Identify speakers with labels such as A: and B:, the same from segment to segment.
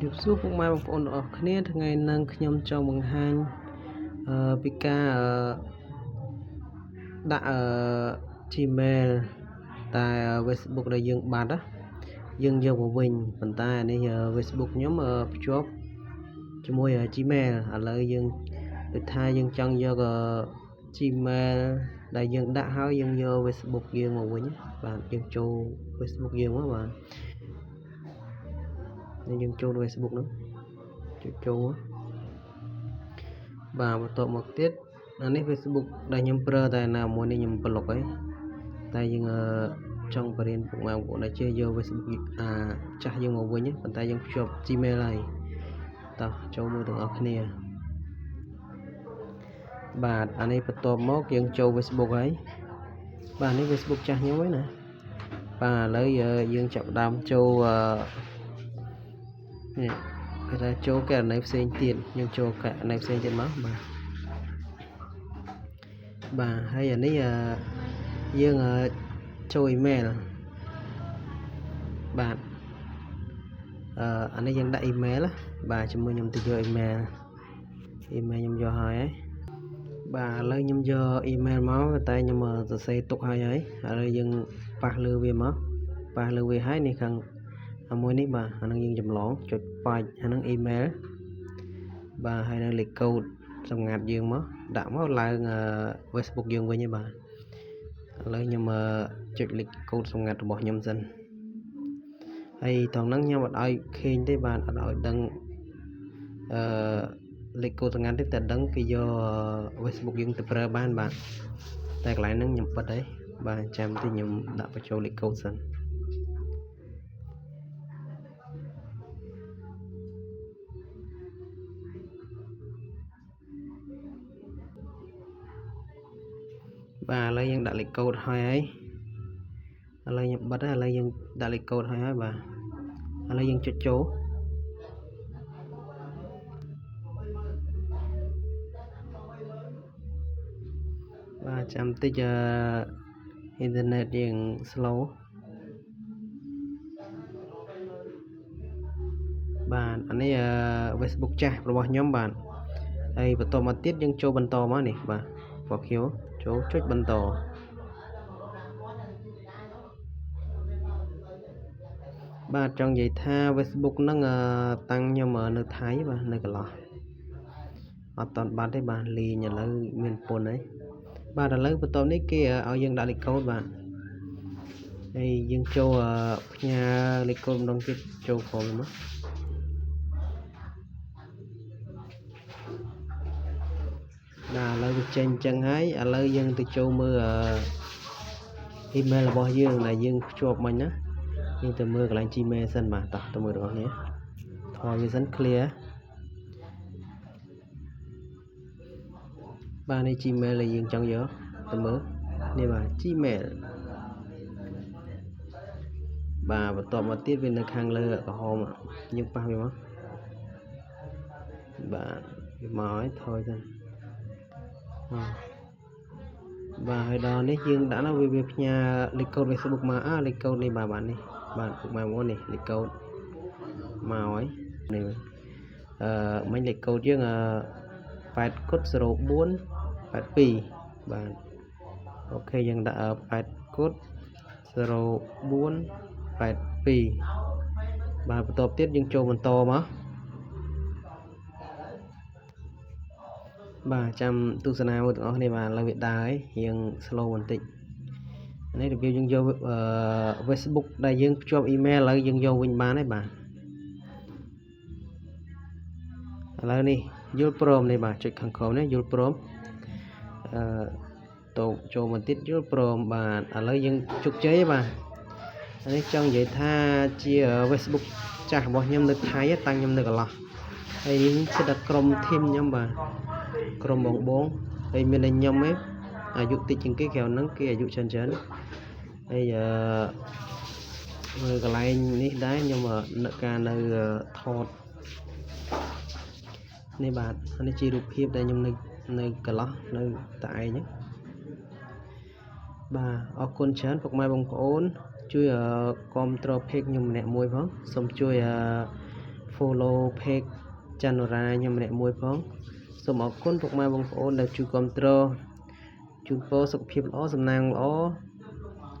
A: Giúp giúpពុកម៉ែបងប្អូនទាំងអស់គ្នាថ្ងៃនឹងខ្ញុំចង់បង្ហាញពីការដាក់ Gmail តែ Facebook ដែលយើងបាត់ណាយើងយកមកវិញប៉ុន្តែនេះ Facebook ខ្ញុំភ្ជាប់ជាមួយ Gmail ឥឡូវយើងដូចថាយើងចង់យក Gmail ដែលយើងដាក់ហើយយើងយក Facebook យើងមកវិញបាទយើងចូល Facebook យើងមកបាទយើងចូល Facebook នោះចូលបាទបន្ទាប់មកទៀតអានេះ Facebook ដែលខ្ញុំប្រើតែណាមួយនេះខ្ញុំប្លុកហើយតែយើងចង់បរៀនពុកម៉ែបងប្អូនដែលជាយក Facebook ចាស់យើងមកវិញប៉ុន្តែយើងភ្ជាប់ Gmail ហើយតោះចូលមើលទាំងអស់គ្នាបាទអានេះបន្ទាប់មកយើងចូល Facebook ហើយបាទនេះ Facebook ចាស់ខ្ញុំហើយណាបាទឥឡូវយើងចាប់ផ្ដើមចូលនេះគេថាចូលករណីផ្សេងទៀតយើងចូលករណីផ្សេងទៀតមកបាទហើយអានេះយើងចូល email បាទអានេះយើងដាក់ email បាទជាមួយខ្ញុំទៅយក email ខ្ញុំយកហើយបាទឥឡូវខ្ញុំយក email មកតែខ្ញុំសរសេរទុកហើយឥឡូវយើងប៉ះលើវាមកប៉ះលើវាហើយនេះខាងមួយនេះបាទអានឹងយើងចម្លងចុចបាច់អានឹង email បាទហើយនៅលេខកូដសម្ងាត់យើងមកដាក់មកឡើង Facebook យើងវិញហើយបាទឥឡូវខ្ញុំចុចលេខកូដសម្ងាត់របស់ខ្ញុំសិនហើយត្រង់ហ្នឹងខ្ញុំអត់ឲ្យខេងទេបាទអត់ឲ្យដឹងលេខកូដសម្ងាត់ទេតែដឹងគេយក Facebook យើងទៅប្រើបានបាទតែកន្លែងហ្នឹងខ្ញុំបិទហើយបាទចាំតិចខ្ញុំដាក់បញ្ចូលលេខកូដសិនបាទឥឡូវយើងដាក់លេខកូដហើយឥឡូវខ្ញុំបិទហើយឥឡូវយើងដាក់លេខកូដហើយបាទឥឡូវយើងចុចចូលបាទចាំតិចអ៊ីនធឺណិតយើង slow បាទអានេះFacebook ចាស់របស់ខ្ញុំបាទហើយបន្តមកទៀតយើងចូលបន្តមកនេះបាទពណ៌ខៀវចូលចុចបន្តបាទចង់និយាយថា Facebook ហ្នឹងតាំងខ្ញុំនៅថៃបាទនៅកន្លោះអត់តន់បាត់ទេបាទលេងឥឡូវមានពន្ធហើយបាទឥឡូវបន្តនេះគេឲ្យយើងដាក់លេខកូដបាទហើយយើងចូលផ្ញើលេខកូដម្ដងទៀតចូលក្រោយមកបាទឥឡូវវាចេញអញ្ចឹងហើយឥឡូវយើងទៅចូលមើលemail របស់យើងដែលយើងភ្ជាប់មិញណាយើងទៅមើលកន្លែង Gmail សិនបាទតោះទៅមើលទាំងអស់គ្នាថតវាសិន clear បាទនេះ Gmail ដែលយើងចង់យកទៅមើលនេះបាទ Gmail បាទបន្ទាប់មកទៀតវានៅខាងលើក្រហមយើងប៉ះវាមកបាទវាមកហើយថយទៅបាទហើយដល់នេះយើងដាក់នោះវាផ្ញើលេខកូដ Facebook មកលេខកូដនេះបាទនេះបាទពុកម៉ែបងប្អូននេះលេខកូដមកហើយនេះមិញលេខកូដយើង8 គុត 04 82បាទអូខេយើងដាក់8 គុត 04 82បាទបន្ទាប់ទៀតយើងចូលបន្តមកបាទចាំទស្សនាមើលទាំងអស់គ្នាបាទឥឡូវវាដើរហើយរៀង slow បន្តិចនេះរបៀបយើងយកFacebook ដែលយើងភ្ជាប់ email ឥឡូវយើងយកវិញបានហើយបាទឥឡូវនេះយល់ព្រមនេះបាទចុចខាងក្រោមនេះយល់ព្រមតោចូលមកទៀតយល់ព្រមបាទឥឡូវយើងជោគជ័យបាទនេះចង់និយាយថាជា Facebook ចាស់របស់ខ្ញុំនៅថៃតាំងខ្ញុំនៅកន្លោះហើយនេះគឺតែក្រុម team ខ្ញុំបាទក្រុមបងហើយមានតែខ្ញុំឯងអាយុតិចជាងគេក្រៅហ្នឹងគេអាយុច្រើនហើយមើលកន្លែងនេះដែរខ្ញុំនឹកការនៅថតនេះបាទនេះជារូបភាពដែលខ្ញុំនៅកន្លោះនៅតែឯងបាទអរគុណច្រើនពុកម៉ែបងប្អូនជួយគាំទ្រ page ខ្ញុំម្នាក់មួយផងសូមជួយ follow page Chanora ខ្ញុំម្នាក់មួយផងសូមអរគុណពុកម៉ែបងប្អូនដែលជួយគាំទ្រជូនពរសុខភាពល្អសំណាងល្អ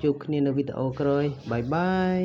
A: ជួបគ្នានៅវីដេអូក្រោយបាយបាយ